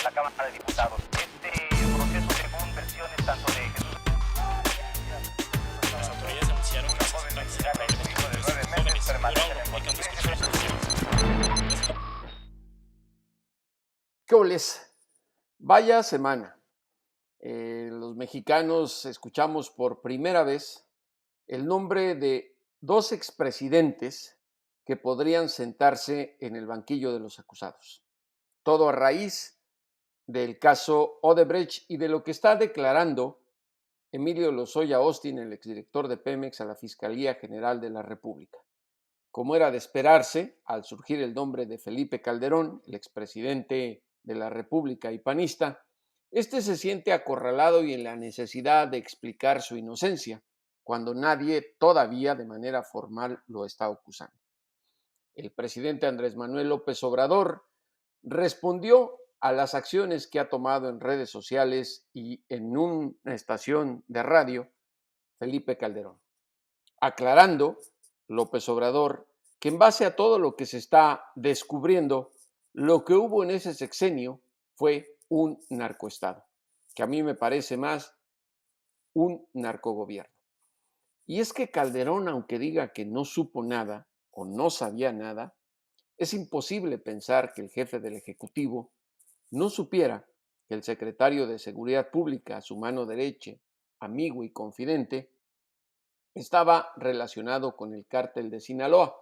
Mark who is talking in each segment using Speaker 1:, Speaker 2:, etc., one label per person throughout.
Speaker 1: la Cámara de Diputados. Este proceso, según versiones tanto de Jesús...
Speaker 2: Las autoridades anunciaron que los asistentes de la calle de 9 meses permanecen en
Speaker 3: ¿Qué oles? Vaya semana. Los mexicanos escuchamos por primera vez el nombre de dos expresidentes que podrían sentarse en el banquillo de los acusados. Todo a raíz del caso Odebrecht y de lo que está declarando Emilio Lozoya Austin, el exdirector de Pemex, a la Fiscalía General de la República. Como era de esperarse, al surgir el nombre de Felipe Calderón, el expresidente de la República y panista, este se siente acorralado y en la necesidad de explicar su inocencia, cuando nadie todavía de manera formal lo está acusando. El presidente Andrés Manuel López Obrador respondió a las acciones que ha tomado en redes sociales y en una estación de radio Felipe Calderón, aclarando López Obrador que en base a todo lo que se está descubriendo, lo que hubo en ese sexenio fue un narcoestado, que a mí me parece más un narcogobierno. Y es que Calderón, aunque diga que no supo nada o no sabía nada, es imposible pensar que el jefe del Ejecutivo no supiera que el secretario de Seguridad Pública, su mano derecha, amigo y confidente, estaba relacionado con el cártel de Sinaloa,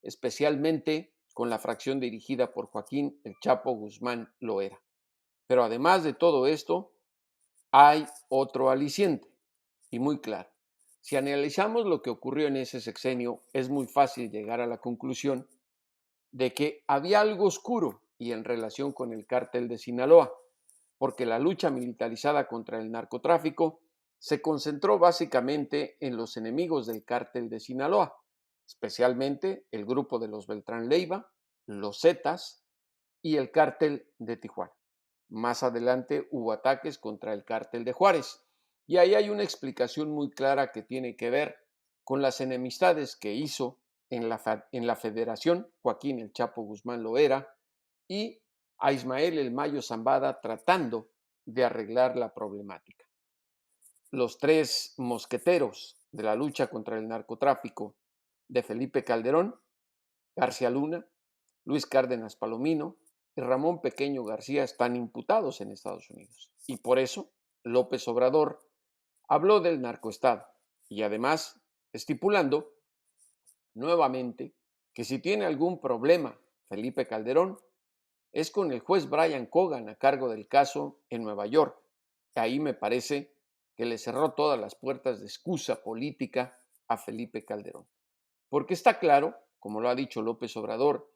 Speaker 3: especialmente con la fracción dirigida por Joaquín El Chapo Guzmán Loera. Pero además de todo esto, hay otro aliciente, y muy claro. Si analizamos lo que ocurrió en ese sexenio, es muy fácil llegar a la conclusión de que había algo oscuro y en relación con el cártel de Sinaloa, porque la lucha militarizada contra el narcotráfico se concentró básicamente en los enemigos del cártel de Sinaloa, especialmente el grupo de los Beltrán Leiva, los Zetas y el cártel de Tijuana. Más adelante hubo ataques contra el cártel de Juárez, y ahí hay una explicación muy clara que tiene que ver con las enemistades que hizo en la Federación Joaquín El Chapo Guzmán Loera y a Ismael El Mayo Zambada tratando de arreglar la problemática. Los tres mosqueteros de la lucha contra el narcotráfico de Felipe Calderón, García Luna, Luis Cárdenas Palomino y Ramón Pequeño García están imputados en Estados Unidos. Y por eso López Obrador habló del narcoestado y además estipulando nuevamente que si tiene algún problema Felipe Calderón es con el juez Brian Cogan a cargo del caso en Nueva York. Ahí me parece que le cerró todas las puertas de excusa política a Felipe Calderón. Porque está claro, como lo ha dicho López Obrador,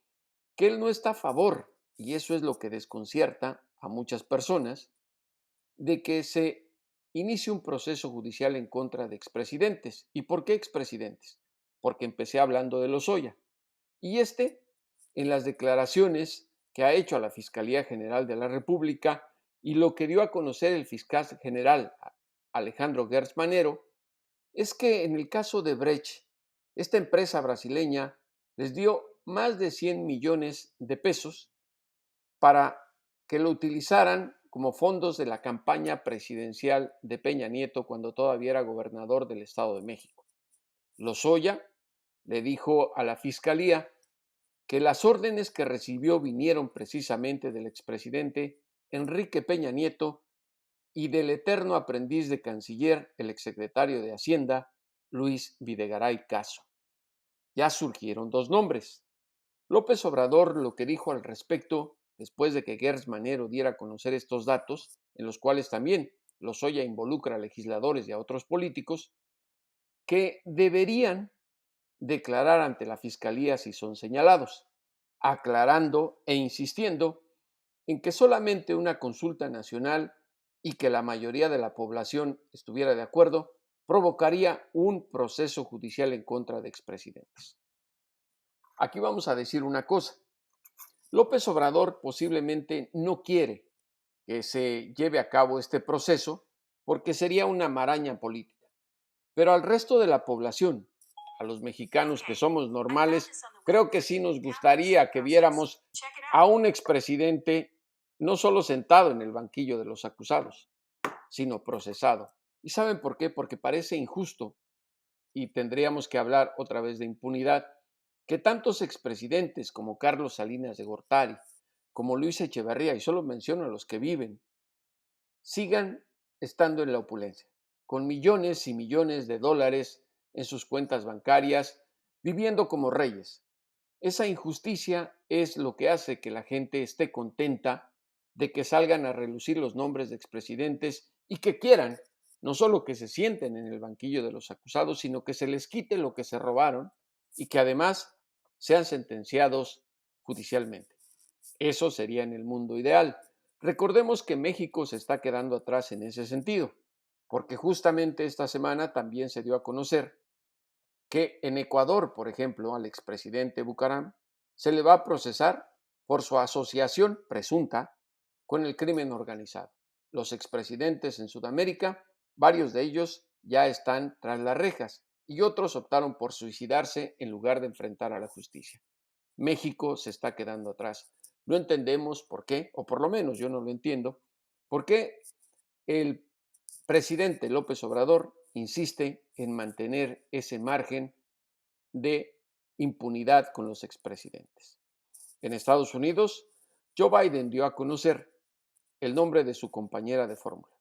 Speaker 3: que él no está a favor, y eso es lo que desconcierta a muchas personas, de que se inicie un proceso judicial en contra de expresidentes. ¿Y por qué expresidentes? Porque empecé hablando de Lozoya. Y en las declaraciones que ha hecho a la Fiscalía General de la República y lo que dio a conocer el fiscal general Alejandro Gertz Manero, es que en el caso de Brecht, esta empresa brasileña les dio más de 100 millones de pesos para que lo utilizaran como fondos de la campaña presidencial de Peña Nieto cuando todavía era gobernador del Estado de México. Lozoya le dijo a la Fiscalía que las órdenes que recibió vinieron precisamente del expresidente Enrique Peña Nieto y del eterno aprendiz de canciller, el exsecretario de Hacienda, Luis Videgaray Caso. Ya surgieron dos nombres. López Obrador lo que dijo al respecto, después de que Gertz Manero diera a conocer estos datos, en los cuales también Lozoya involucra a legisladores y a otros políticos, que deberían declarar ante la Fiscalía si son señalados, aclarando e insistiendo en que solamente una consulta nacional y que la mayoría de la población estuviera de acuerdo provocaría un proceso judicial en contra de expresidentes. Aquí vamos a decir una cosa. López Obrador posiblemente no quiere que se lleve a cabo este proceso porque sería una maraña política. Pero al resto de la población, a los mexicanos que somos normales, creo que sí nos gustaría que viéramos a un expresidente no solo sentado en el banquillo de los acusados, sino procesado. ¿Y saben por qué? Porque parece injusto, y tendríamos que hablar otra vez de impunidad, que tantos expresidentes como Carlos Salinas de Gortari, como Luis Echeverría, y solo menciono a los que viven, sigan estando en la opulencia, con millones y millones de dólares en sus cuentas bancarias, viviendo como reyes. Esa injusticia es lo que hace que la gente esté contenta de que salgan a relucir los nombres de expresidentes y que quieran no solo que se sienten en el banquillo de los acusados, sino que se les quite lo que se robaron y que además sean sentenciados judicialmente. Eso sería en el mundo ideal. Recordemos que México se está quedando atrás en ese sentido, porque justamente esta semana también se dio a conocer que en Ecuador, por ejemplo, al expresidente Bucaram se le va a procesar por su asociación presunta con el crimen organizado. Los expresidentes en Sudamérica, varios de ellos ya están tras las rejas y otros optaron por suicidarse en lugar de enfrentar a la justicia. México se está quedando atrás. No entendemos por qué, o por lo menos yo no lo entiendo, por qué el presidente López Obrador insiste en mantener ese margen de impunidad con los expresidentes. En Estados Unidos, Joe Biden dio a conocer el nombre de su compañera de fórmula,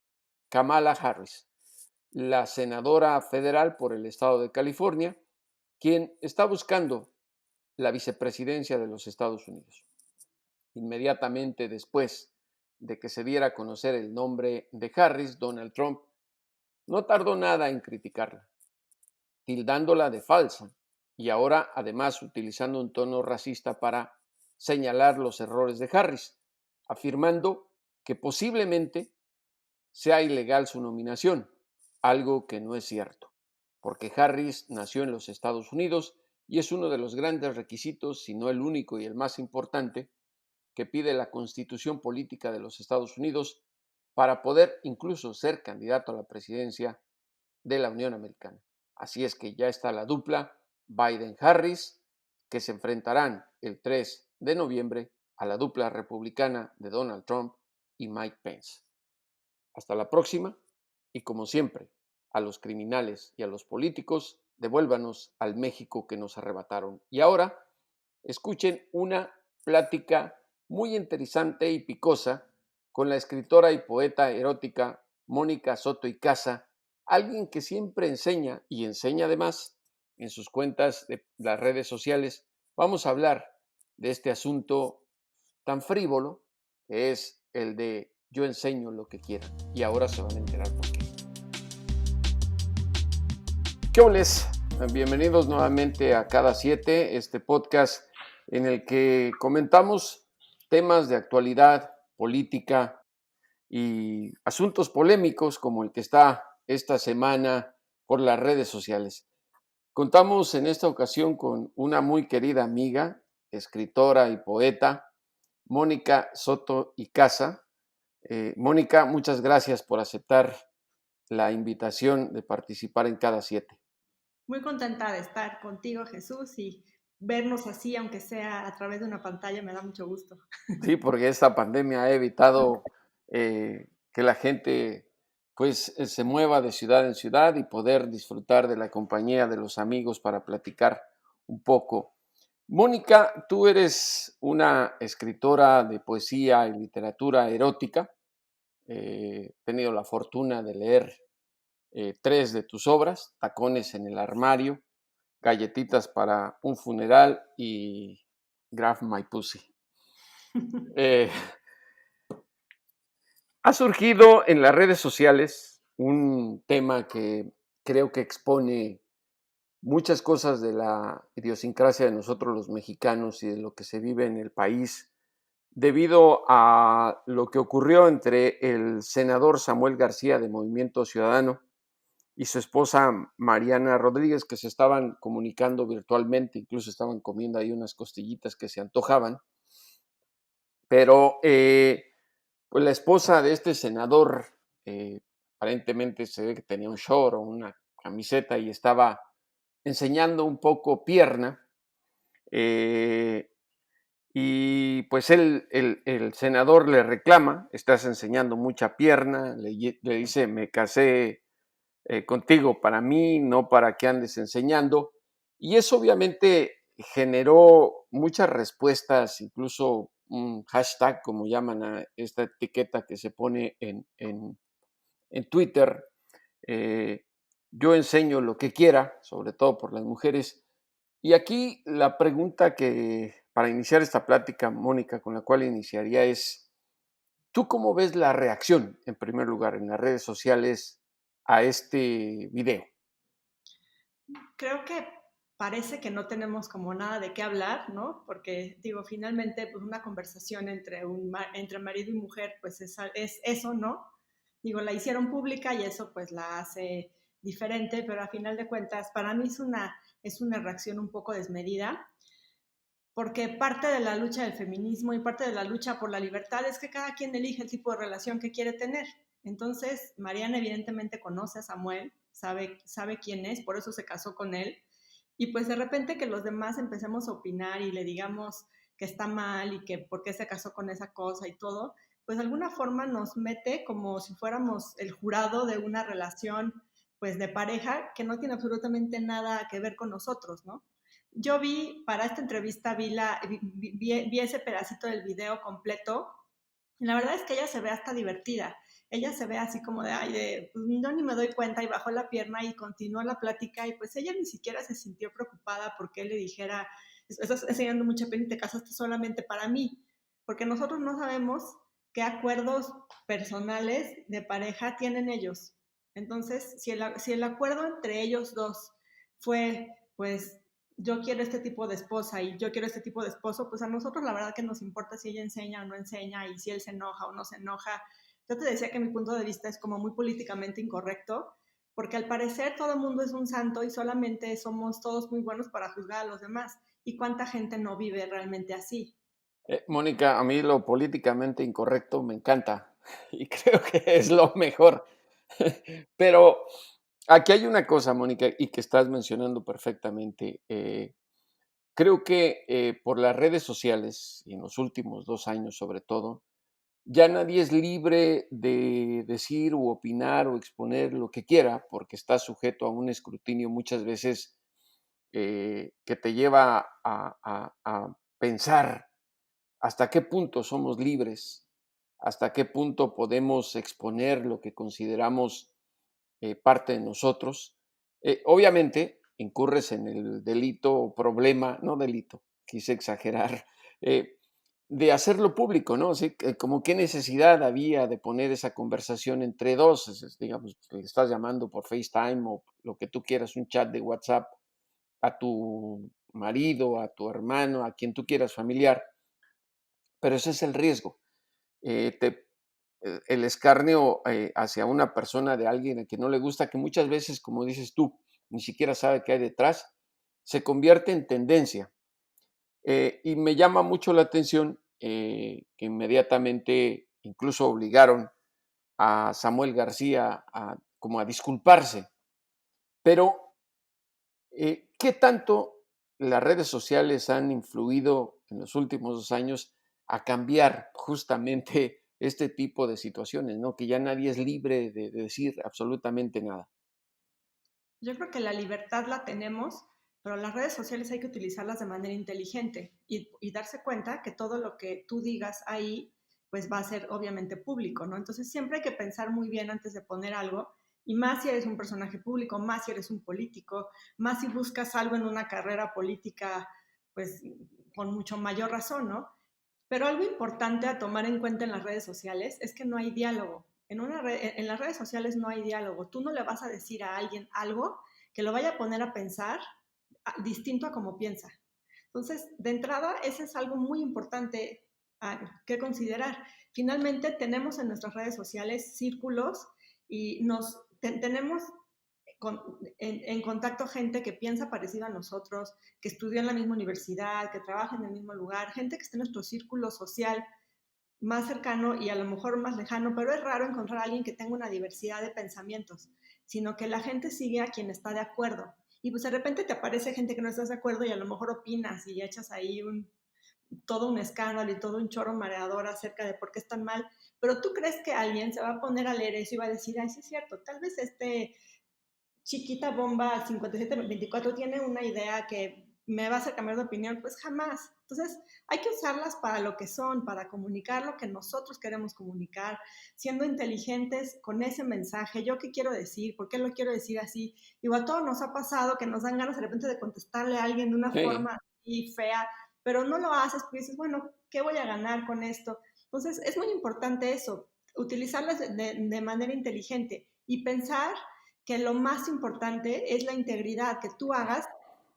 Speaker 3: Kamala Harris, la senadora federal por el estado de California, quien está buscando la vicepresidencia de los Estados Unidos. Inmediatamente después de que se diera a conocer el nombre de Harris, Donald Trump no tardó nada en criticarla, tildándola de falsa y ahora además utilizando un tono racista para señalar los errores de Harris, afirmando que posiblemente sea ilegal su nominación, algo que no es cierto, porque Harris nació en los Estados Unidos y es uno de los grandes requisitos, si no el único y el más importante, que pide la Constitución Política de los Estados Unidos para poder incluso ser candidato a la presidencia de la Unión Americana. Así es que ya está la dupla Biden-Harris, que se enfrentarán el 3 de noviembre a la dupla republicana de Donald Trump y Mike Pence. Hasta la próxima y como siempre, a los criminales y a los políticos, devuélvanos al México que nos arrebataron. Y ahora, escuchen una plática muy interesante y picosa con la escritora y poeta erótica Mónica Soto y Casa, alguien que siempre enseña y enseña además en sus cuentas de las redes sociales. Vamos a hablar de este asunto tan frívolo que es el de yo enseño lo que quieran y ahora se van a enterar por qué. ¿Qué oles? Bienvenidos nuevamente a Cada Siete, este podcast en el que comentamos temas de actualidad, política y asuntos polémicos como el que está esta semana por las redes sociales. Contamos en esta ocasión con una muy querida amiga, escritora y poeta, Mónica Soto y Casa. Mónica, muchas gracias por aceptar la invitación de participar en Cada Siete.
Speaker 4: Muy contenta de estar contigo, Jesús, y vernos así, aunque sea a través de una pantalla, me da mucho gusto.
Speaker 3: Sí, porque esta pandemia ha evitado que la gente pues se mueva de ciudad en ciudad y poder disfrutar de la compañía de los amigos para platicar un poco. Mónica, tú eres una escritora de poesía y literatura erótica. He tenido la fortuna de leer 3 de tus obras, Tacones en el armario, Galletitas para un funeral y Grab My Pussy. Ha surgido en las redes sociales un tema que creo que expone muchas cosas de la idiosincrasia de nosotros los mexicanos y de lo que se vive en el país debido a lo que ocurrió entre el senador Samuel García de Movimiento Ciudadano y su esposa Mariana Rodríguez, que se estaban comunicando virtualmente, incluso estaban comiendo ahí unas costillitas que se antojaban, pero pues la esposa de este senador aparentemente se ve que tenía un short o una camiseta y estaba enseñando un poco pierna, Y pues el senador le reclama, estás enseñando mucha pierna, le dice, me casé contigo para mí, no para que andes enseñando. Y eso obviamente generó muchas respuestas, incluso un hashtag, como llaman a esta etiqueta que se pone en Twitter. eh, yo enseño lo que quiera, sobre todo por las mujeres. Y aquí la pregunta que, para iniciar esta plática, Mónica, con la cual iniciaría es, ¿tú cómo ves la reacción, en primer lugar, en las redes sociales a este video?
Speaker 4: Creo que parece que no tenemos como nada de qué hablar, ¿no? Porque digo, finalmente, pues una conversación entre, entre marido y mujer, pues es eso, ¿no? Digo, la hicieron pública y eso pues la hace diferente, pero a final de cuentas, para mí es una reacción un poco desmedida, porque parte de la lucha del feminismo y parte de la lucha por la libertad es que cada quien elige el tipo de relación que quiere tener. Entonces, Mariana evidentemente conoce a Samuel, sabe quién es, por eso se casó con él, y pues de repente que los demás empecemos a opinar y le digamos que está mal y que por qué se casó con esa cosa y todo, pues de alguna forma nos mete como si fuéramos el jurado de una relación pues de pareja que no tiene absolutamente nada que ver con nosotros, ¿no? Yo vi, para esta entrevista, vi ese pedacito del video completo. Y la verdad es que ella se ve hasta divertida. Ella se ve así como de, ay, pues, no ni me doy cuenta, y bajó la pierna y continuó la plática, y pues ella ni siquiera se sintió preocupada porque él le dijera, estás enseñando mucha pena y te casaste solamente para mí, porque nosotros no sabemos qué acuerdos personales de pareja tienen ellos. Entonces, si el acuerdo entre ellos dos fue, pues, yo quiero este tipo de esposa y yo quiero este tipo de esposo, pues a nosotros la verdad que nos importa si ella enseña o no enseña y si él se enoja o no se enoja. Yo te decía que mi punto de vista es como muy políticamente incorrecto, porque al parecer todo el mundo es un santo y solamente somos todos muy buenos para juzgar a los demás. ¿Y cuánta gente no vive realmente así?
Speaker 3: Mónica, a mí lo políticamente incorrecto me encanta y creo que es lo mejor. Pero aquí hay una cosa, Mónica, y que estás mencionando perfectamente. Creo que por las redes sociales, y en los últimos 2 años sobre todo, ya nadie es libre de decir o opinar o exponer lo que quiera, porque está sujeto a un escrutinio muchas veces que te lleva a pensar hasta qué punto somos libres, hasta qué punto podemos exponer lo que consideramos parte de nosotros. Obviamente, incurres en el delito o problema, no delito, quise exagerar, eh, de hacerlo público, ¿no? Así que, como qué necesidad había de poner esa conversación entre dos, digamos, le estás llamando por FaceTime o lo que tú quieras, un chat de WhatsApp a tu marido, a tu hermano, a quien tú quieras familiar, pero ese es el riesgo. El escarnio hacia una persona de alguien a quien no le gusta, que muchas veces, como dices tú, ni siquiera sabe qué hay detrás, se convierte en tendencia. Y me llama mucho la atención que inmediatamente incluso obligaron a Samuel García como a disculparse. Pero, ¿qué tanto las redes sociales han influido en los últimos 2 años a cambiar justamente este tipo de situaciones, ¿no? Que ya nadie es libre de decir absolutamente nada.
Speaker 4: Yo creo que la libertad la tenemos, pero las redes sociales hay que utilizarlas de manera inteligente y darse cuenta que todo lo que tú digas ahí, pues va a ser obviamente público, ¿no? Entonces siempre hay que pensar muy bien antes de poner algo, y más si eres un personaje público, más si eres un político, más si buscas algo en una carrera política, pues con mucho mayor razón, ¿no? Pero algo importante a tomar en cuenta en las redes sociales es que no hay diálogo. En las redes sociales no hay diálogo. Tú no le vas a decir a alguien algo que lo vaya a poner a pensar distinto a como piensa. Entonces, de entrada, ese es algo muy importante que considerar. Finalmente, tenemos en nuestras redes sociales círculos y tenemos en contacto gente que piensa parecido a nosotros, que estudió en la misma universidad, que trabaja en el mismo lugar, gente que está en nuestro círculo social más cercano y a lo mejor más lejano, pero es raro encontrar a alguien que tenga una diversidad de pensamientos, sino que la gente sigue a quien está de acuerdo. Y pues de repente te aparece gente que no estás de acuerdo y a lo mejor opinas y echas ahí todo un escándalo y todo un choro mareador acerca de por qué están mal, pero tú crees que alguien se va a poner a leer eso y va a decir, ay, sí es cierto, tal vez chiquita bomba 5724 tiene una idea que me va a hacer cambiar de opinión, pues jamás. Entonces, hay que usarlas para lo que son, para comunicar lo que nosotros queremos comunicar, siendo inteligentes con ese mensaje. ¿Yo qué quiero decir? ¿Por qué lo quiero decir así? Igual a todos nos ha pasado que nos dan ganas de repente de contestarle a alguien de una
Speaker 3: Sí.
Speaker 4: forma así fea, pero no lo haces porque dices, bueno, ¿qué voy a ganar con esto? Entonces, es muy importante eso, utilizarlas de manera inteligente y pensar que lo más importante es la integridad, que tú hagas,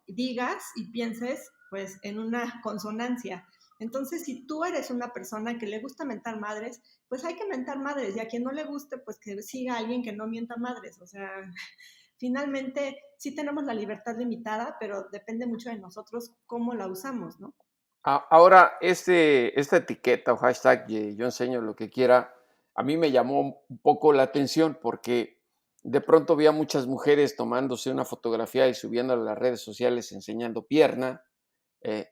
Speaker 4: digas y pienses pues en una consonancia. Entonces, si tú eres una persona que le gusta mentar madres, pues hay que mentar madres, y a quien no le guste, pues que siga a alguien que no mienta madres. O sea, finalmente sí tenemos la libertad limitada, pero depende mucho de nosotros cómo la usamos, ¿no?
Speaker 3: Ahora, esta etiqueta o hashtag, yo enseño lo que quiera, a mí me llamó un poco la atención porque de pronto vi a muchas mujeres tomándose una fotografía y subiendo a las redes sociales enseñando pierna,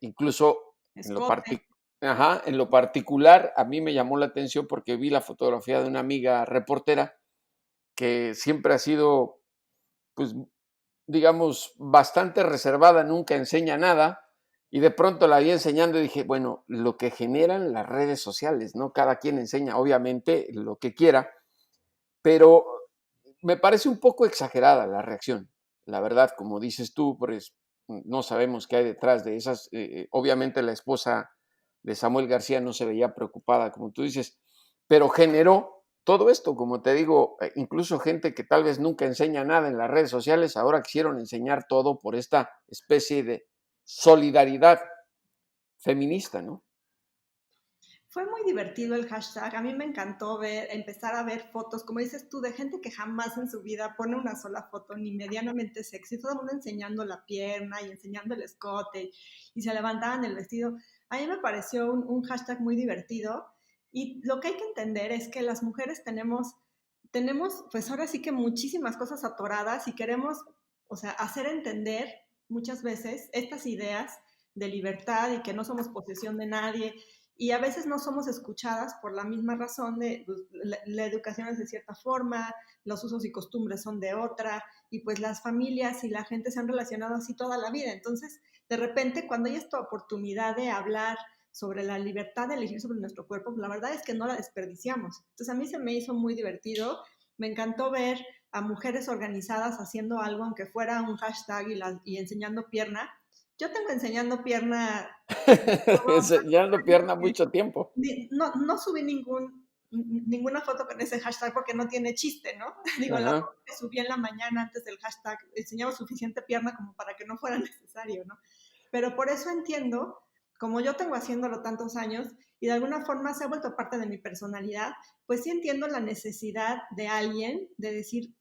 Speaker 3: incluso en lo,
Speaker 4: Escote.
Speaker 3: ajá, en lo particular, a mí me llamó la atención porque vi la fotografía de una amiga reportera que siempre ha sido, pues, digamos, bastante reservada, nunca enseña nada, y de pronto la vi enseñando y dije, bueno, lo que generan las redes sociales, ¿no? Cada quien enseña, obviamente, lo que quiera, pero me parece un poco exagerada la reacción, la verdad, como dices tú, pues no sabemos qué hay detrás de esas. Obviamente la esposa de Samuel García no se veía preocupada, como tú dices, pero generó todo esto, como te digo, incluso gente que tal vez nunca enseña nada en las redes sociales, ahora quisieron enseñar todo por esta especie de solidaridad feminista, ¿no?
Speaker 4: Fue muy divertido el hashtag. A mí me encantó empezar a ver fotos, como dices tú, de gente que jamás en su vida pone una sola foto ni medianamente sexy. Todo el mundo enseñando la pierna y enseñando el escote y se levantaban el vestido. A mí me pareció un hashtag muy divertido. Y lo que hay que entender es que las mujeres tenemos, pues ahora sí que muchísimas cosas atoradas y queremos, o sea, hacer entender muchas veces estas ideas de libertad y que no somos posesión de nadie, y a veces no somos escuchadas por la misma razón de pues, la educación es de cierta forma, los usos y costumbres son de otra, y pues las familias y la gente se han relacionado así toda la vida. Entonces, de repente, cuando hay esta oportunidad de hablar sobre la libertad de elegir sobre nuestro cuerpo, pues la verdad es que no la desperdiciamos. Entonces, a mí se me hizo muy divertido, me encantó ver a mujeres organizadas haciendo algo, aunque fuera un hashtag y enseñando pierna. Yo tengo enseñando pierna
Speaker 3: Enseñando pierna mucho tiempo.
Speaker 4: no subí ninguna foto con ese hashtag porque no tiene chiste, ¿no? Digo, la
Speaker 3: Ajá.
Speaker 4: foto que subí en la mañana antes del hashtag enseñaba suficiente pierna como para que no fuera necesario, ¿no? Pero por eso entiendo, como yo tengo haciéndolo tantos años y de alguna forma se ha vuelto parte de mi personalidad, pues sí entiendo la necesidad de alguien de decir,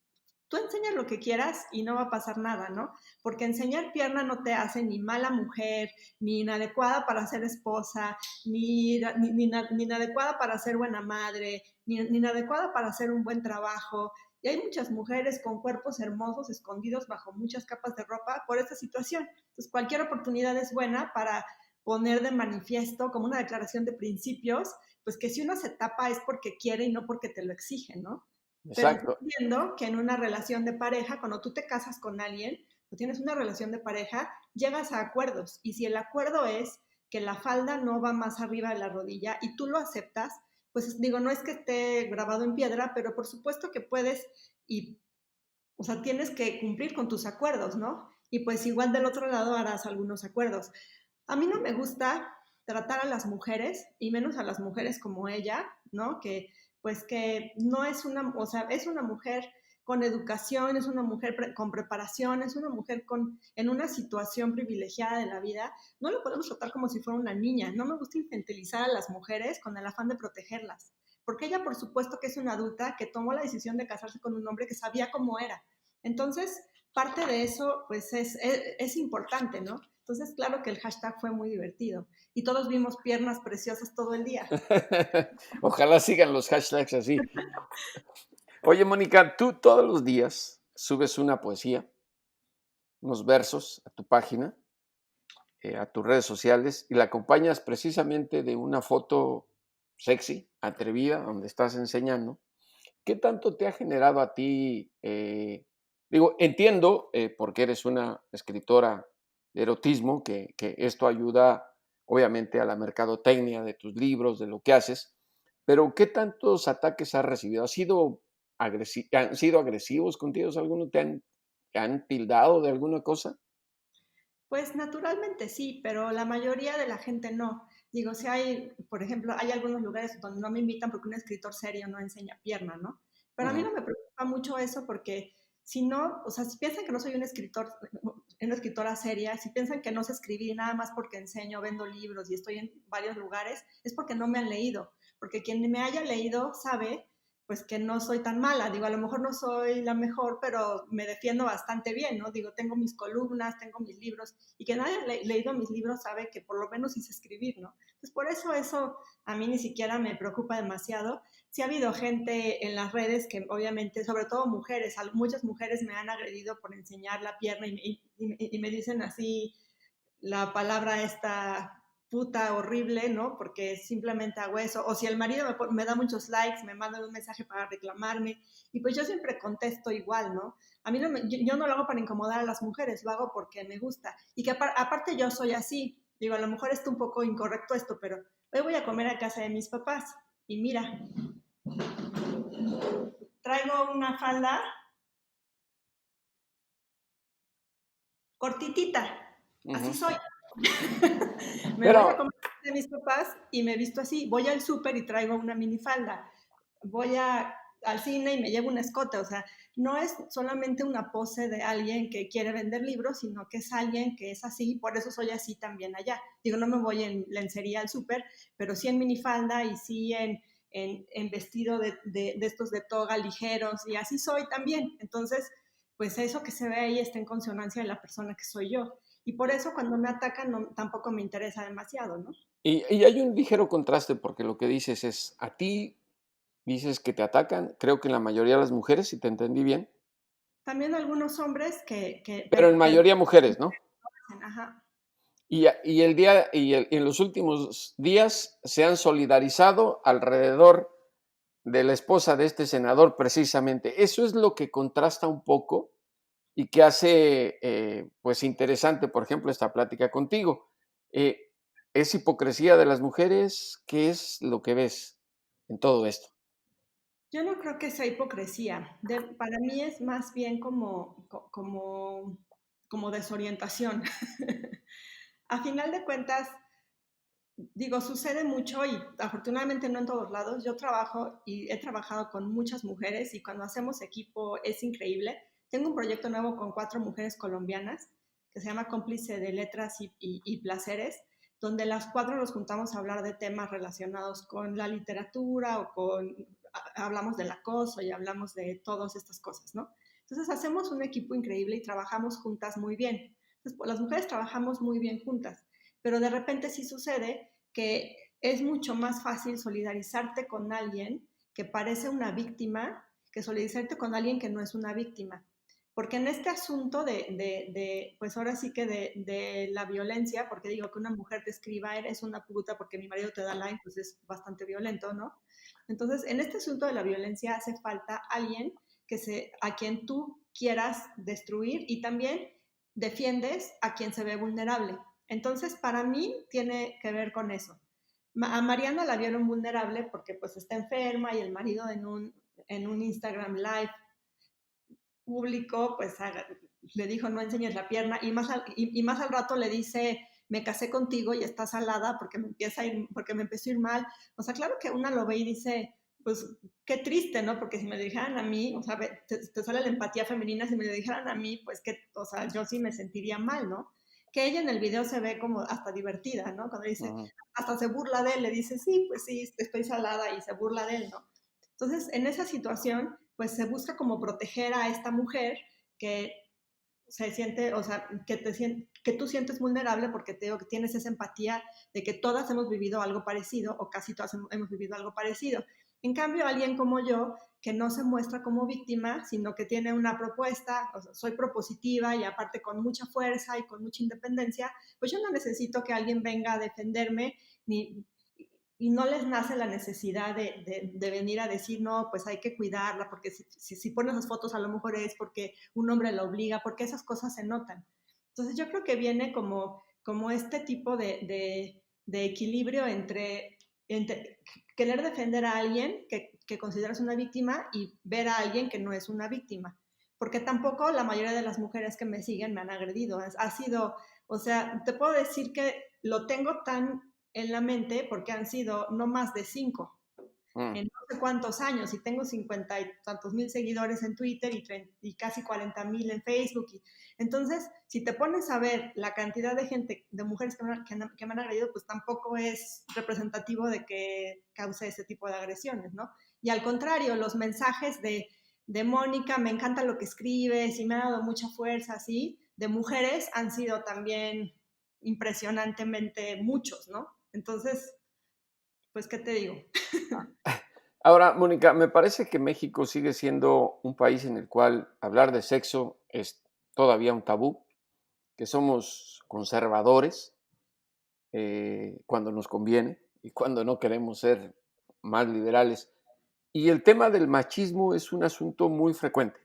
Speaker 4: tú enseñas lo que quieras y no va a pasar nada, ¿no? Porque enseñar pierna no te hace ni mala mujer, ni inadecuada para ser esposa, ni inadecuada para ser buena madre, ni inadecuada para hacer un buen trabajo. Y hay muchas mujeres con cuerpos hermosos escondidos bajo muchas capas de ropa por esta situación. Entonces, cualquier oportunidad es buena para poner de manifiesto como una declaración de principios, pues que si uno se tapa es porque quiere y no porque te lo exigen, ¿no? Pero
Speaker 3: Exacto.
Speaker 4: entiendo que en una relación de pareja, cuando tú te casas con alguien o tienes una relación de pareja, llegas a acuerdos. Y si el acuerdo es que la falda no va más arriba de la rodilla y tú lo aceptas, pues digo, no es que esté grabado en piedra, pero por supuesto que puedes y, o sea, tienes que cumplir con tus acuerdos, ¿no? Y pues igual del otro lado harás algunos acuerdos. A mí no me gusta tratar a las mujeres, y menos a las mujeres como ella, ¿no? Que pues que no es una, o sea, es una mujer con educación, es una mujer con preparación, es una mujer en una situación privilegiada de la vida. No lo podemos tratar como si fuera una niña. No me gusta infantilizar a las mujeres con el afán de protegerlas. Porque ella, por supuesto, que es una adulta que tomó la decisión de casarse con un hombre que sabía cómo era. Entonces, parte de eso, pues es importante, ¿no? Entonces, claro que el hashtag fue muy divertido y todos vimos piernas preciosas todo el día.
Speaker 3: Ojalá sigan los hashtags así. Oye, Mónica, tú todos los días subes una poesía, unos versos a tu página. a tus redes sociales y la acompañas precisamente de una foto sexy, atrevida, donde estás enseñando. ¿Qué tanto te ha generado a ti? Digo, entiendo, porque eres una escritora de erotismo, que esto ayuda obviamente a la mercadotecnia de tus libros, de lo que haces, pero ¿qué tantos ataques has recibido? ¿Han sido agresivos contigo? ¿Alguno te han tildado de alguna cosa?
Speaker 4: Pues naturalmente sí, pero la mayoría de la gente no. Digo, si hay, por ejemplo, hay algunos lugares donde no me invitan porque un escritor serio no enseña pierna, ¿no? Pero a mí
Speaker 3: Ujú.
Speaker 4: no me preocupa mucho eso porque si no, o sea, si piensan que no soy un escritor, una escritora seria, si piensan que no sé escribir nada más porque enseño, vendo libros y estoy en varios lugares, es porque no me han leído. Porque quien me haya leído sabe pues que no soy tan mala. Digo, a lo mejor no soy la mejor, pero me defiendo bastante bien, ¿no? Digo, tengo mis columnas, tengo mis libros, y que nadie haya leído mis libros sabe que por lo menos hice escribir, ¿no? Entonces, por eso a mí ni siquiera me preocupa demasiado. Sí ha habido gente en las redes que obviamente, sobre todo mujeres, muchas mujeres me han agredido por enseñar la pierna y me dicen así la palabra esta puta horrible, ¿no? Porque simplemente hago eso. O si el marido me da muchos likes, me manda un mensaje para reclamarme, y pues yo siempre contesto igual, ¿no? A mí no yo no lo hago para incomodar a las mujeres, lo hago porque me gusta. Y que aparte yo soy así. Digo, a lo mejor está un poco incorrecto esto, pero hoy voy a comer a casa de mis papás. Y mira, traigo una falda cortitita. Así
Speaker 3: Ujú.
Speaker 4: soy. Me voy a
Speaker 3: Pero
Speaker 4: comer de mis papás y me visto así. Voy al súper y traigo una minifalda. Voy al cine y me llevo un escote. O sea, no es solamente una pose de alguien que quiere vender libros, sino que es alguien que es así. Por eso soy así también allá. Digo, no me voy en lencería al súper, pero sí en minifalda y sí en vestido de estos de toga ligeros. Y así soy también. Entonces, pues eso que se ve ahí está en consonancia de la persona que soy yo. Y por eso cuando me atacan no, tampoco me interesa demasiado, ¿no?
Speaker 3: y hay un ligero contraste, porque lo que dices es, a ti dices que te atacan, creo que la mayoría de las mujeres, si te entendí bien,
Speaker 4: También algunos hombres
Speaker 3: pero en mayoría mujeres, ¿no?
Speaker 4: ajá.
Speaker 3: En los últimos días se han solidarizado alrededor de la esposa de este senador precisamente. Eso es lo que contrasta un poco y que hace, pues, interesante, por ejemplo, esta plática contigo. Eh, ¿Es hipocresía de las mujeres? ¿Qué es lo que ves en todo esto?
Speaker 4: Yo no creo que sea hipocresía. Para mí es más bien como desorientación. A final de cuentas, digo, sucede mucho y afortunadamente no en todos lados. Yo trabajo y he trabajado con muchas mujeres y cuando hacemos equipo es increíble. Tengo un proyecto nuevo con 4 mujeres colombianas que se llama Cómplice de Letras y Placeres, donde las 4 nos juntamos a hablar de temas relacionados con la literatura o hablamos del acoso y hablamos de todas estas cosas, ¿no? Entonces hacemos un equipo increíble y trabajamos juntas muy bien. Entonces, las mujeres trabajamos muy bien juntas, pero de repente sí sucede que es mucho más fácil solidarizarte con alguien que parece una víctima que solidarizarte con alguien que no es una víctima. Porque en este asunto pues ahora sí que de la violencia, porque digo que una mujer te escriba, eres una puta porque mi marido te da like, pues es bastante violento, ¿no? Entonces, en este asunto de la violencia hace falta alguien a quien tú quieras destruir y también defiendes a quien se ve vulnerable. Entonces, para mí tiene que ver con eso. A Mariana la vieron vulnerable porque pues está enferma y el marido en un Instagram Live público pues le dijo no enseñes la pierna y más al rato le dice me casé contigo y estás salada porque me empezó a ir mal. O sea, claro que una lo ve y dice, pues qué triste, ¿no? Porque si me lo dijeran a mí, o sea, te sale la empatía femenina, si me lo dijeran a mí, pues que, o sea, yo sí me sentiría mal, ¿no? Que ella en el video se ve como hasta divertida, ¿no? Cuando dice,
Speaker 3: Ujú.
Speaker 4: hasta se burla de él, le dice, sí, pues sí, estoy salada y se burla de él, ¿no? Entonces, en esa situación, pues se busca como proteger a esta mujer que se siente, o sea, que tú sientes vulnerable porque te digo que tienes esa empatía de que todas hemos vivido algo parecido o casi todas hemos vivido algo parecido. En cambio, alguien como yo, que no se muestra como víctima, sino que tiene una propuesta, o sea, soy propositiva y aparte con mucha fuerza y con mucha independencia, pues yo no necesito que alguien venga a defenderme, y no les nace la necesidad de venir a decir, no, pues hay que cuidarla, porque si pones las fotos a lo mejor es porque un hombre la obliga, porque esas cosas se notan. Entonces yo creo que viene como este tipo de equilibrio entre querer defender a alguien que consideras una víctima y ver a alguien que no es una víctima. Porque tampoco la mayoría de las mujeres que me siguen me han agredido. Ha sido, o sea, te puedo decir que lo tengo tan en la mente porque han sido no más de 5 en no sé cuántos años, y tengo 50 y tantos mil seguidores en Twitter y casi 40,000 en Facebook. Entonces, si te pones a ver la cantidad de gente, de mujeres que me han agredido, pues tampoco es representativo de que cause ese tipo de agresiones, ¿no? Y al contrario, los mensajes de Mónica, me encanta lo que escribes y me ha dado mucha fuerza, así, de mujeres han sido también impresionantemente muchos, ¿no? Entonces, pues, ¿qué te digo?
Speaker 3: Ahora, Mónica, me parece que México sigue siendo un país en el cual hablar de sexo es todavía un tabú, que somos conservadores cuando nos conviene y cuando no queremos ser más liberales. Y el tema del machismo es un asunto muy frecuente.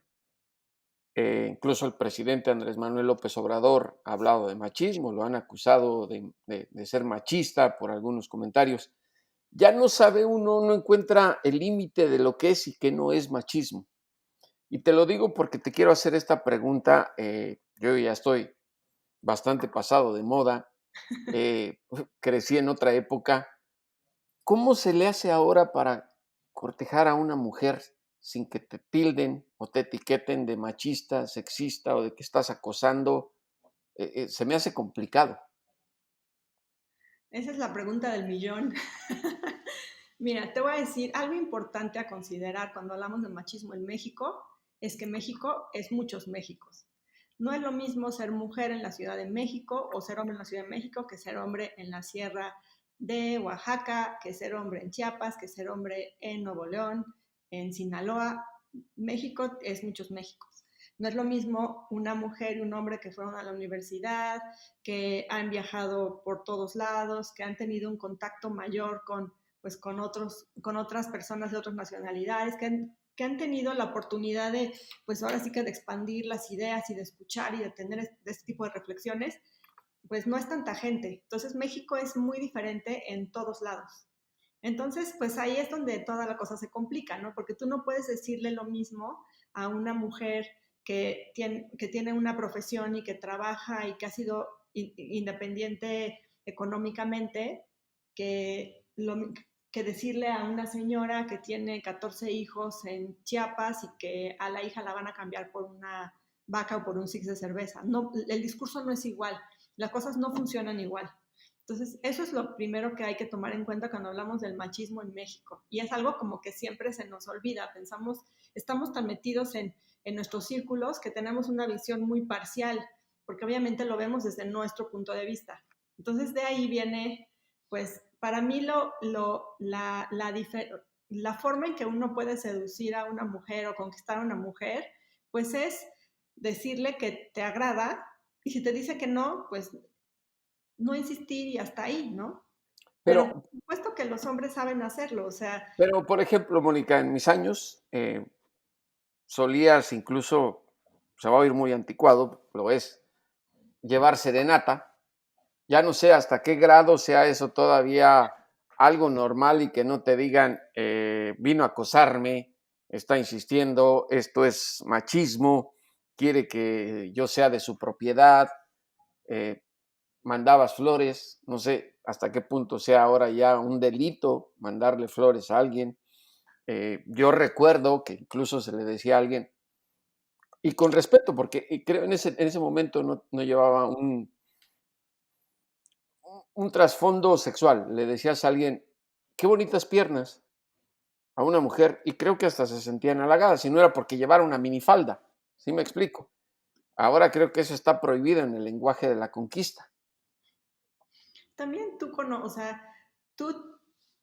Speaker 3: Incluso el presidente Andrés Manuel López Obrador ha hablado de machismo, lo han acusado de ser machista por algunos comentarios. Ya no sabe uno, no encuentra el límite de lo que es y que no es machismo. Y te lo digo porque te quiero hacer esta pregunta. Yo ya estoy bastante pasado de moda, crecí en otra época. ¿Cómo se le hace ahora para cortejar a una mujer sin que te tilden o te etiqueten de machista, sexista o de que estás acosando? Se me hace complicado.
Speaker 4: Esa es la pregunta del millón. Mira, te voy a decir algo importante a considerar cuando hablamos de machismo en México, es que México es muchos Méxicos. No es lo mismo ser mujer en la Ciudad de México o ser hombre en la Ciudad de México que ser hombre en la Sierra de Oaxaca, que ser hombre en Chiapas, que ser hombre en Nuevo León, en Sinaloa. México es muchos Méxicos. No es lo mismo una mujer y un hombre que fueron a la universidad, que han viajado por todos lados, que han tenido un contacto mayor pues con otras personas de otras nacionalidades, que han tenido la oportunidad de, pues ahora sí que de expandir las ideas y de escuchar y de tener este tipo de reflexiones, pues no es tanta gente. Entonces México es muy diferente en todos lados. Entonces, pues ahí es donde toda la cosa se complica, ¿no? Porque tú no puedes decirle lo mismo a una mujer que tiene una profesión y que trabaja y que ha sido independiente económicamente, que, lo, que decirle a una señora que tiene 14 hijos en Chiapas y que a la hija la van a cambiar por una vaca o por un six de cerveza. No, el discurso no es igual, las cosas no funcionan igual. Entonces, eso es lo primero que hay que tomar en cuenta cuando hablamos del machismo en México. Y es algo como que siempre se nos olvida. Pensamos, estamos tan metidos en nuestros círculos que tenemos una visión muy parcial, porque obviamente lo vemos desde nuestro punto de vista. Entonces, de ahí viene, pues, para mí la forma en que uno puede seducir a una mujer o conquistar a una mujer, pues es decirle que te agrada, y si te dice que no, pues no insistir y hasta ahí, ¿no? Pero por
Speaker 3: Pero,
Speaker 4: supuesto que los hombres saben hacerlo, o sea,
Speaker 3: pero por ejemplo, Mónica, en mis años solías incluso, se va a oír muy anticuado, lo es, llevar serenata. Ya no sé hasta qué grado sea eso todavía algo normal y que no te digan, vino a acosarme, está insistiendo, esto es machismo, quiere que yo sea de su propiedad, eh, mandabas flores, no sé hasta qué punto sea ahora ya un delito mandarle flores a alguien. Yo recuerdo que incluso se le decía a alguien, y con respeto, porque creo en ese momento no llevaba un trasfondo sexual. Le decías a alguien, qué bonitas piernas, a una mujer, y creo que hasta se sentían halagadas, si no era porque llevara una minifalda. ¿Sí me explico? Ahora creo que eso está prohibido en el lenguaje de la conquista.
Speaker 4: también o sea, tú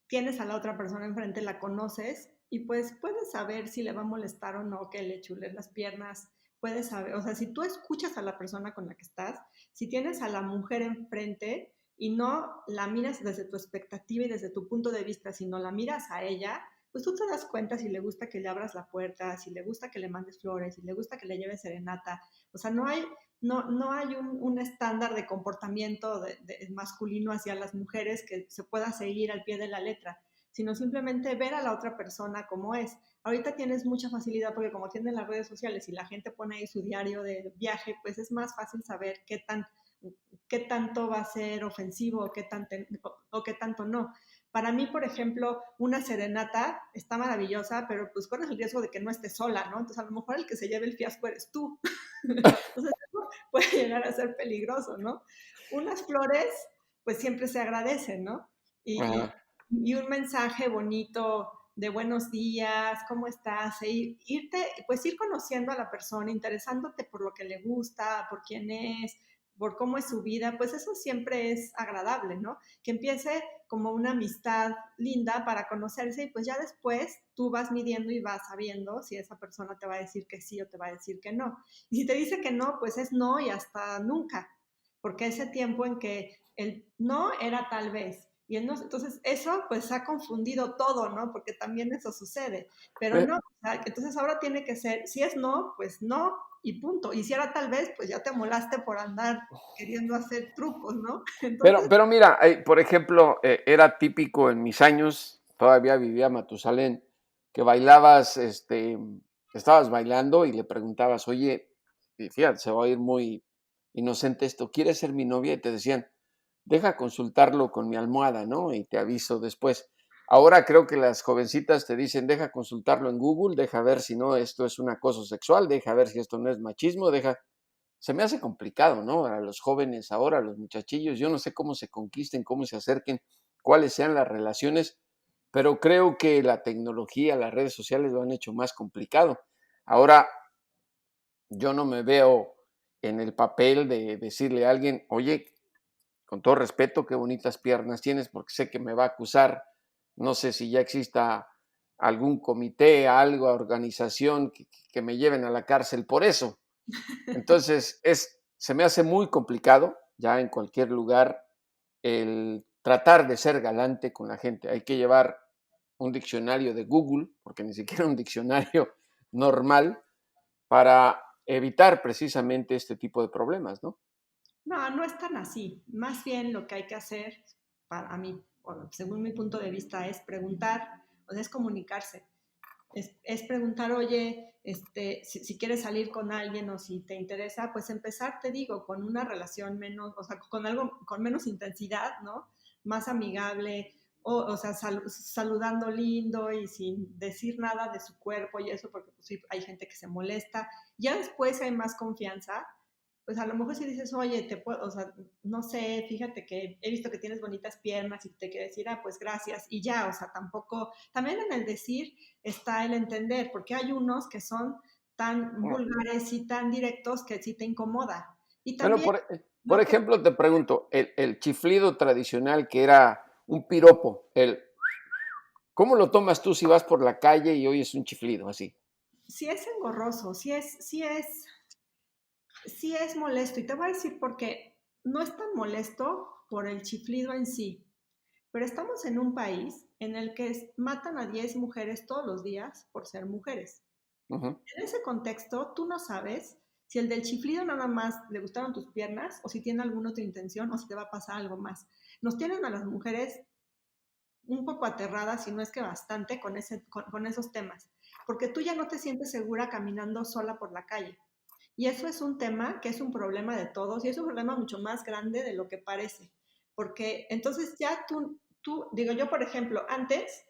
Speaker 4: tienes a la otra persona enfrente, la conoces y pues puedes saber si le va a molestar o no que le chules las piernas, puedes saber, o sea, si tú escuchas a la persona con la que estás, si tienes a la mujer enfrente y no la miras desde tu expectativa y desde tu punto de vista, sino la miras a ella, pues tú te das cuenta si le gusta que le abras la puerta, si le gusta que le mandes flores, si le gusta que le lleves serenata. O sea, no hay un estándar de comportamiento de masculino hacia las mujeres que se pueda seguir al pie de la letra, sino simplemente ver a la otra persona como es. Ahorita tienes mucha facilidad porque como tienen las redes sociales y la gente pone ahí su diario de viaje, pues es más fácil saber qué tanto va a ser ofensivo o qué tanto no. Para mí, por ejemplo, una serenata está maravillosa, pero pues corres el riesgo de que no estés sola, ¿no? Entonces a lo mejor el que se lleve el fiasco eres tú. Entonces eso puede llegar a ser peligroso, ¿no? Unas flores, pues siempre se agradecen, ¿no? Y,
Speaker 3: Ajá.
Speaker 4: y un mensaje bonito de buenos días, ¿cómo estás? Irte, pues ir conociendo a la persona, interesándote por lo que le gusta, por quién es, por cómo es su vida, pues eso siempre es agradable, ¿no? Que empiece como una amistad linda para conocerse y pues ya después tú vas midiendo y vas sabiendo si esa persona te va a decir que sí o te va a decir que no. Y si te dice que no, pues es no y hasta nunca, porque ese tiempo en que el no era tal vez y el no, entonces eso pues ha confundido todo, ¿no? Porque también eso sucede, pero
Speaker 3: Pe-
Speaker 4: no, o sea, entonces ahora tiene que ser, si es no, pues no y punto. Y si era tal vez, pues ya te molaste por andar queriendo hacer trucos, ¿no? Entonces,
Speaker 3: Pero mira, por ejemplo, era típico en mis años, todavía vivía Matusalén, que bailabas, estabas bailando y le preguntabas, oye, y fíjate, se va a ir muy inocente esto, ¿quieres ser mi novia? Y te decían, deja consultarlo con mi almohada, ¿no? Y te aviso después. Ahora creo que las jovencitas te dicen, deja consultarlo en Google, deja ver si no esto es un acoso sexual, deja ver si esto no es machismo, deja, se me hace complicado, ¿no? A los jóvenes ahora, a los muchachillos, yo no sé cómo se conquisten, cómo se acerquen, cuáles sean las relaciones, pero creo que la tecnología, las redes sociales lo han hecho más complicado. Ahora, yo no me veo en el papel de decirle a alguien, oye, con todo respeto, qué bonitas piernas tienes, porque sé que me va a acusar, no sé si ya exista algún comité, algo, organización que me lleven a la cárcel por eso. Entonces, se me hace muy complicado ya en cualquier lugar el tratar de ser galante con la gente. Hay que llevar un diccionario de Google, porque ni siquiera un diccionario normal, para evitar precisamente este tipo de problemas, ¿no?
Speaker 4: no, no es tan así. Más bien lo que hay que hacer, para mí, según mi punto de vista, es preguntar, o sea, es comunicarse. Es preguntar, oye, si quieres salir con alguien o si te interesa, pues empezar, te digo, con una relación menos, o sea, con algo con menos intensidad, ¿no? Más amigable, o sea, saludando lindo y sin decir nada de su cuerpo y eso, porque pues sí, hay gente que se molesta. Ya después hay más confianza, pues a lo mejor si dices, oye, te puedo, o sea, no sé, fíjate que he visto que tienes bonitas piernas y te quiero decir, ah, pues gracias, y ya, o sea, tampoco, también en el decir está el entender, porque hay unos que son tan vulgares y tan directos que sí te incomoda. Y
Speaker 3: Bueno,
Speaker 4: también
Speaker 3: por
Speaker 4: lo que,
Speaker 3: ejemplo, te pregunto, el chiflido tradicional que era un piropo, ¿cómo lo tomas tú si vas por la calle y oyes un chiflido así?
Speaker 4: si es engorroso, si es molesto, y te voy a decir por qué, no es tan molesto por el chiflido en sí, pero estamos en un país en el que matan a 10 mujeres todos los días por ser mujeres.
Speaker 3: Ujú.
Speaker 4: En ese contexto, tú no sabes si el del chiflido nada más le gustaron tus piernas o si tiene alguna otra intención o si te va a pasar algo más. Nos tienen a las mujeres un poco aterradas, si no es que bastante, con esos temas, porque tú ya no te sientes segura caminando sola por la calle. Y eso es un tema que es un problema de todos y es un problema mucho más grande de lo que parece. Porque entonces ya digo yo, por ejemplo, antes,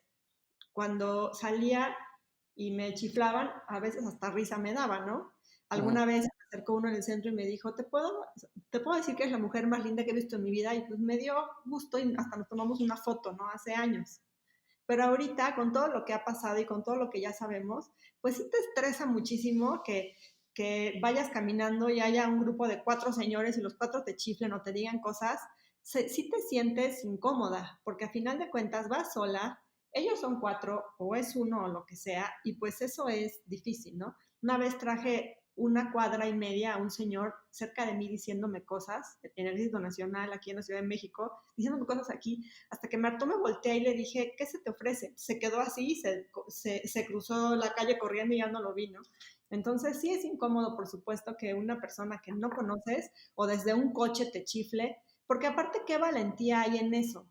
Speaker 4: cuando salía y me chiflaban, a veces hasta risa me daba, ¿no?
Speaker 3: Ujú.
Speaker 4: Alguna vez me acercó uno en el centro y me dijo, ¿te puedo decir que es la mujer más linda que he visto en mi vida? Y pues me dio gusto y hasta nos tomamos una foto, ¿no? Hace años. Pero ahorita, con todo lo que ha pasado y con todo lo que ya sabemos, pues sí te estresa muchísimo que vayas caminando y haya un grupo de 4 señores y los 4 te chiflen o te digan cosas, sí te sientes incómoda, porque a final de cuentas vas sola, Ellos son 4 o es uno o lo que sea, y pues eso es difícil, ¿no? Una vez traje 1 cuadra y media a un señor cerca de mí diciéndome cosas en el Ejército Nacional aquí en la Ciudad de México, diciéndome cosas aquí, hasta que me hartó, me volteé y le dije, ¿qué se te ofrece? Se quedó así, se cruzó la calle corriendo y ya no lo vi, ¿no? Entonces sí es incómodo, por supuesto, que una persona que no conoces o desde un coche te chifle, porque aparte, ¿qué valentía hay en eso?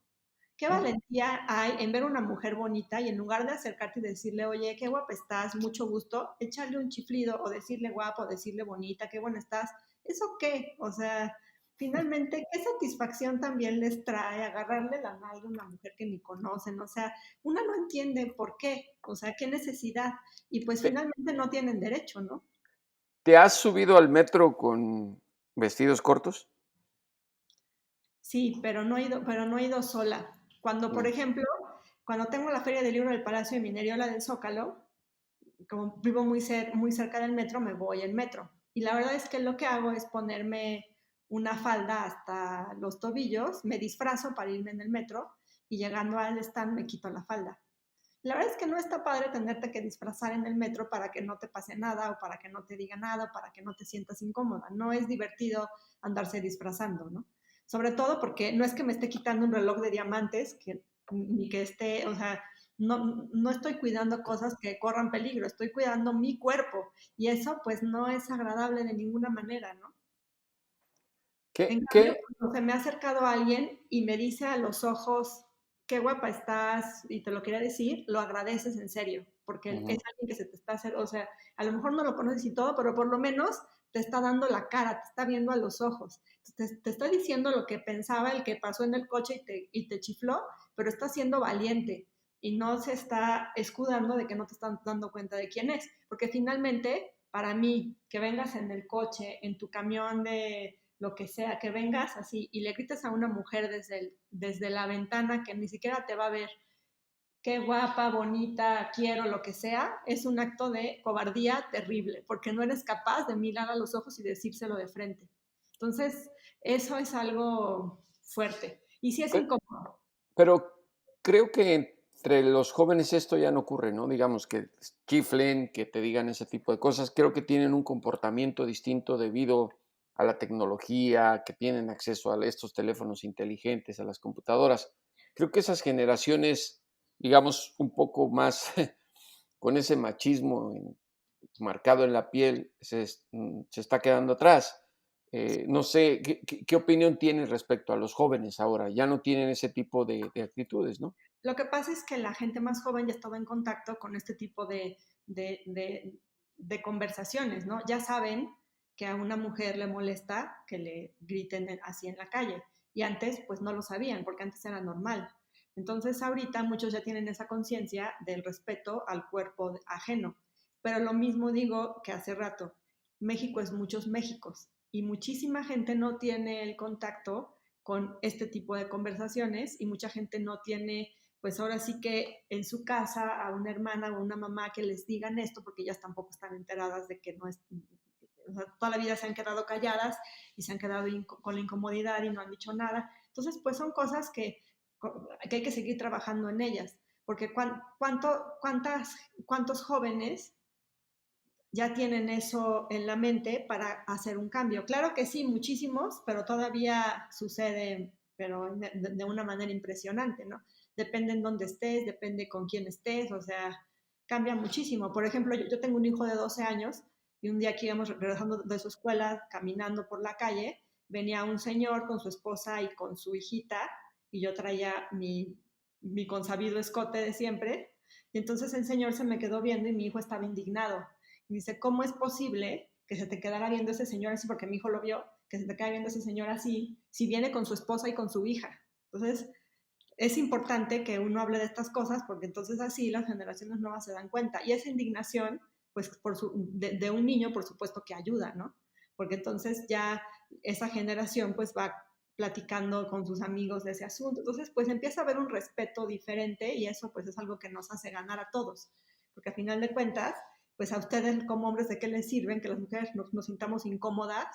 Speaker 4: ¿Qué valentía hay en ver una mujer bonita y en lugar de acercarte y decirle, oye, qué guapa estás, mucho gusto, echarle un chiflido o decirle guapo, decirle bonita, qué buena estás? ¿Eso qué? O sea, finalmente, ¿qué satisfacción también les trae agarrarle la nalga a una mujer que ni conocen? O sea, una no entiende por qué, o sea, qué necesidad. Y pues
Speaker 3: ¿Te,
Speaker 4: finalmente no tienen derecho, ¿no?
Speaker 3: te has subido al metro con vestidos cortos?
Speaker 4: Sí, pero no he ido sola. Cuando, por
Speaker 3: Mm.
Speaker 4: ejemplo, cuando tengo la Feria del Libro del Palacio de Minería, la del Zócalo, como vivo muy cerca del metro, me voy en metro. Y la verdad es que lo que hago es ponerme una falda hasta los tobillos, me disfrazo para irme en el metro y llegando al stand me quito la falda. La verdad es que no está padre tenerte que disfrazar en el metro para que no te pase nada o para que no te diga nada o para que no te sientas incómoda. No es divertido andarse disfrazando, ¿no? Sobre todo porque no es que me esté quitando un reloj de diamantes, ni que esté, o sea, no estoy cuidando cosas que corran peligro, estoy cuidando mi cuerpo y eso pues no es agradable de ninguna manera, ¿no? En
Speaker 3: ¿Qué,
Speaker 4: cambio,
Speaker 3: qué?
Speaker 4: cuando se me ha acercado alguien y me dice a los ojos, qué guapa estás, y te lo quiere decir, lo agradeces en serio, porque es
Speaker 3: Ujú.
Speaker 4: alguien que se te está haciendo, o sea, a lo mejor no lo conoces y todo, pero por lo menos te está dando la cara, te está viendo a los ojos, te está diciendo lo que pensaba el que pasó en el coche y te chifló, pero está siendo valiente y no se está escudando de que no te están dando cuenta de quién es, porque finalmente, para mí, que vengas en el coche, en tu camión de lo que sea, que vengas así y le grites a una mujer desde la ventana que ni siquiera te va a ver, qué guapa, bonita, quiero, lo que sea, es un acto de cobardía terrible, porque no eres capaz de mirar a los ojos y decírselo de frente. Entonces, eso es algo fuerte. Y sí es
Speaker 3: Pe-
Speaker 4: incómodo.
Speaker 3: Pero creo que entre los jóvenes esto ya no ocurre, ¿no? Digamos que chiflen, que te digan ese tipo de cosas. Creo que tienen un comportamiento distinto debido a la tecnología, que tienen acceso a estos teléfonos inteligentes, a las computadoras. Creo que esas generaciones, digamos, un poco más con ese machismo marcado en la piel, se está quedando atrás. No sé, ¿qué opinión tienes respecto a los jóvenes ahora? Ya no tienen ese tipo de actitudes, ¿no?
Speaker 4: Lo que pasa es que la gente más joven ya estaba en contacto con este tipo de, de, de conversaciones, ¿no? Ya saben que a una mujer le molesta que le griten así en la calle. Y antes, pues no lo sabían, porque antes era normal. Entonces, ahorita muchos ya tienen esa conciencia del respeto al cuerpo ajeno. Pero lo mismo digo que hace rato, México es muchos Méxicos y muchísima gente no tiene el contacto con este tipo de conversaciones y mucha gente no tiene pues ahora sí que en su casa a una hermana o una mamá que les digan esto, porque ellas tampoco están enteradas de que no es, o sea, toda la vida se han quedado calladas y se han quedado con la incomodidad y no han dicho nada. Entonces, pues son cosas que hay que seguir trabajando en ellas, porque ¿cuántos jóvenes ya tienen eso en la mente para hacer un cambio? Claro que sí, muchísimos, pero todavía sucede, pero de una manera impresionante, ¿no? Depende en dónde estés, depende con quién estés, o sea, cambia muchísimo. Por ejemplo, yo tengo un hijo de 12 años y un día que íbamos regresando de su escuela, caminando por la calle, venía un señor con su esposa y con su hijita y yo traía mi consabido escote de siempre. Y entonces el señor se me quedó viendo y mi hijo estaba indignado y dice, ¿cómo es posible que se te quedara viendo ese señor así? Porque mi hijo lo vio, que se te queda viendo ese señor así, si viene con su esposa y con su hija. Entonces, es importante que uno hable de estas cosas porque entonces así las generaciones nuevas se dan cuenta. Y esa indignación, pues de un niño, por supuesto que ayuda, ¿no? Porque entonces ya esa generación pues va platicando con sus amigos de ese asunto. Entonces, pues empieza a haber un respeto diferente y eso pues es algo que nos hace ganar a todos. Porque a final de cuentas, pues a ustedes como hombres, ¿de qué les sirven que las mujeres nos sintamos incómodas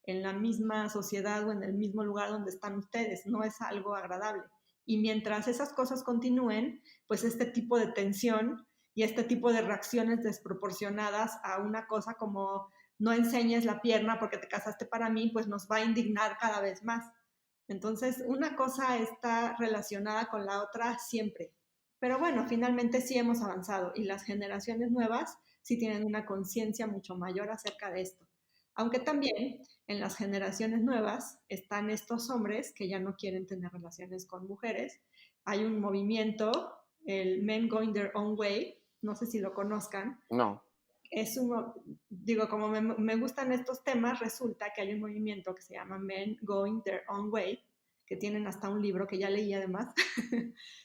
Speaker 4: en la misma sociedad o en el mismo lugar donde están ustedes? No es algo agradable. Y mientras esas cosas continúen, pues este tipo de tensión y este tipo de reacciones desproporcionadas a una cosa como no enseñes la pierna porque te casaste para mí, pues nos va a indignar cada vez más. Entonces, una cosa está relacionada con la otra siempre. Pero bueno, finalmente sí hemos avanzado y las generaciones nuevas sí tienen una conciencia mucho mayor acerca de esto. Aunque también en las generaciones nuevas están estos hombres que ya no quieren tener relaciones con mujeres. Hay un movimiento, el Men Going Their Own Way, no sé si lo conozcan.
Speaker 3: No.
Speaker 4: Como me gustan estos temas, resulta que hay un movimiento que se llama Men Going Their Own Way, que tienen hasta un libro que ya leí además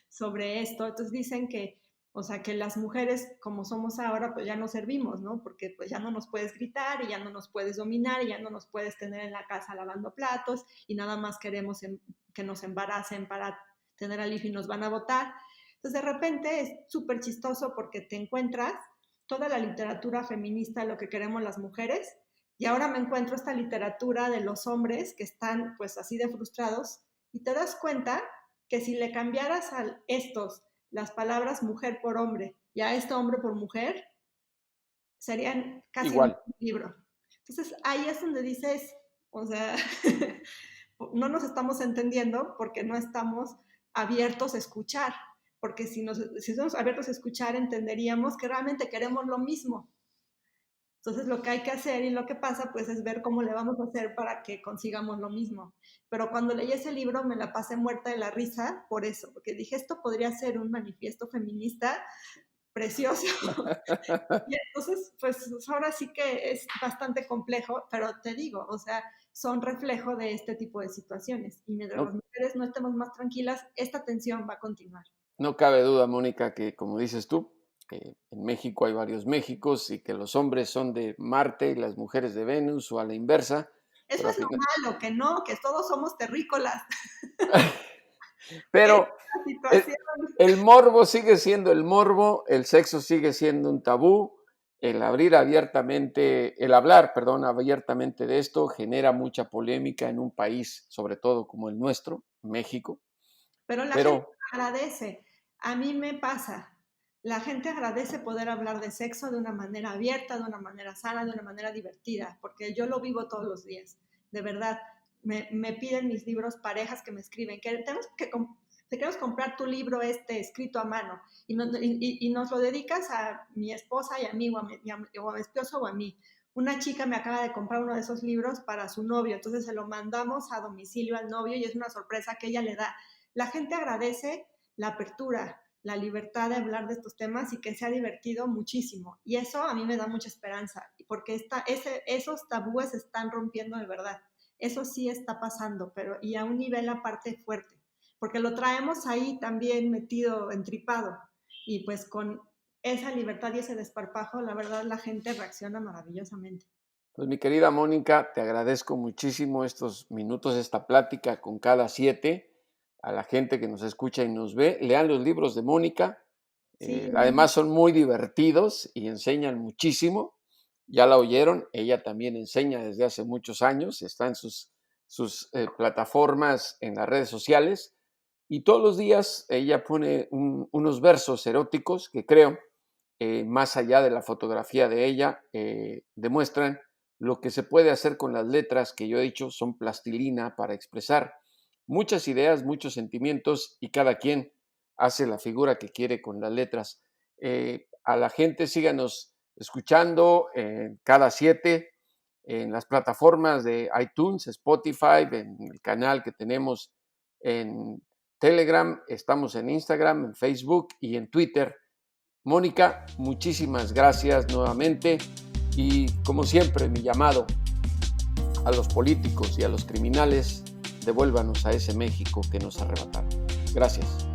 Speaker 4: sobre esto. Entonces dicen que, o sea, que las mujeres como somos ahora, pues ya no servimos, ¿no? Porque pues ya no nos puedes gritar y ya no nos puedes dominar y ya no nos puedes tener en la casa lavando platos y nada más queremos que nos embaracen para tener al hijo y nos van a votar. Entonces de repente es súper chistoso porque te encuentras toda la literatura feminista, lo que queremos las mujeres, y ahora me encuentro esta literatura de los hombres que están pues así de frustrados, y te das cuenta que si le cambiaras a estos las palabras mujer por hombre y a este hombre por mujer, serían casi
Speaker 3: igual
Speaker 4: un libro. Entonces ahí es donde dices, o sea, no nos estamos entendiendo porque no estamos abiertos a escuchar. Porque si estamos abiertos a escuchar, entenderíamos que realmente queremos lo mismo. Entonces lo que hay que hacer y lo que pasa pues es ver cómo le vamos a hacer para que consigamos lo mismo. Pero cuando leí ese libro me la pasé muerta de la risa por eso, porque dije, esto podría ser un manifiesto feminista precioso. Y entonces pues ahora sí que es bastante complejo, pero te digo, o sea, son reflejo de este tipo de situaciones. Y mientras las mujeres no estemos más tranquilas, esta tensión va a continuar.
Speaker 3: No cabe duda, Mónica, que como dices tú, que en México hay varios Méxicos y que los hombres son de Marte y las mujeres de Venus o a la inversa.
Speaker 4: Eso es lo malo, que no, que todos somos terrícolas.
Speaker 3: Pero el morbo sigue siendo el morbo, el sexo sigue siendo un tabú, el hablar abiertamente de esto genera mucha polémica en un país, sobre todo como el nuestro, México.
Speaker 4: Pero la gente agradece. A mí me pasa. La gente agradece poder hablar de sexo de una manera abierta, de una manera sana, de una manera divertida, porque yo lo vivo todos los días. De verdad, me piden mis libros parejas que me escriben, que te queremos comprar tu libro escrito a mano y nos lo dedicas a mi esposa y a mí, o a mi esposo o a mí. Una chica me acaba de comprar uno de esos libros para su novio, entonces se lo mandamos a domicilio al novio y es una sorpresa que ella le da. La gente agradece la apertura, la libertad de hablar de estos temas y que se ha divertido muchísimo. Y eso a mí me da mucha esperanza, porque esos tabúes se están rompiendo de verdad. Eso sí está pasando, y a un nivel aparte fuerte, porque lo traemos ahí también metido, entripado. Y pues con esa libertad y ese desparpajo, la verdad la gente reacciona maravillosamente.
Speaker 3: Pues mi querida Mónica, te agradezco muchísimo estos minutos, esta plática con Cada 7. A la gente que nos escucha y nos ve, lean los libros de Mónica. Sí. Además son muy divertidos y enseñan muchísimo. Ya la oyeron, ella también enseña desde hace muchos años, está en sus plataformas en las redes sociales y todos los días ella pone unos versos eróticos que creo, más allá de la fotografía de ella, demuestran lo que se puede hacer con las letras que yo he dicho son plastilina para expresar muchas ideas, muchos sentimientos y cada quien hace la figura que quiere con las letras. A la gente síganos escuchando en Cada 7, en las plataformas de iTunes, Spotify, en el canal que tenemos en Telegram, estamos en Instagram, en Facebook y en Twitter. Mónica, muchísimas gracias nuevamente y como siempre mi llamado a los políticos y a los criminales: devuélvanos a ese México que nos arrebataron. Gracias.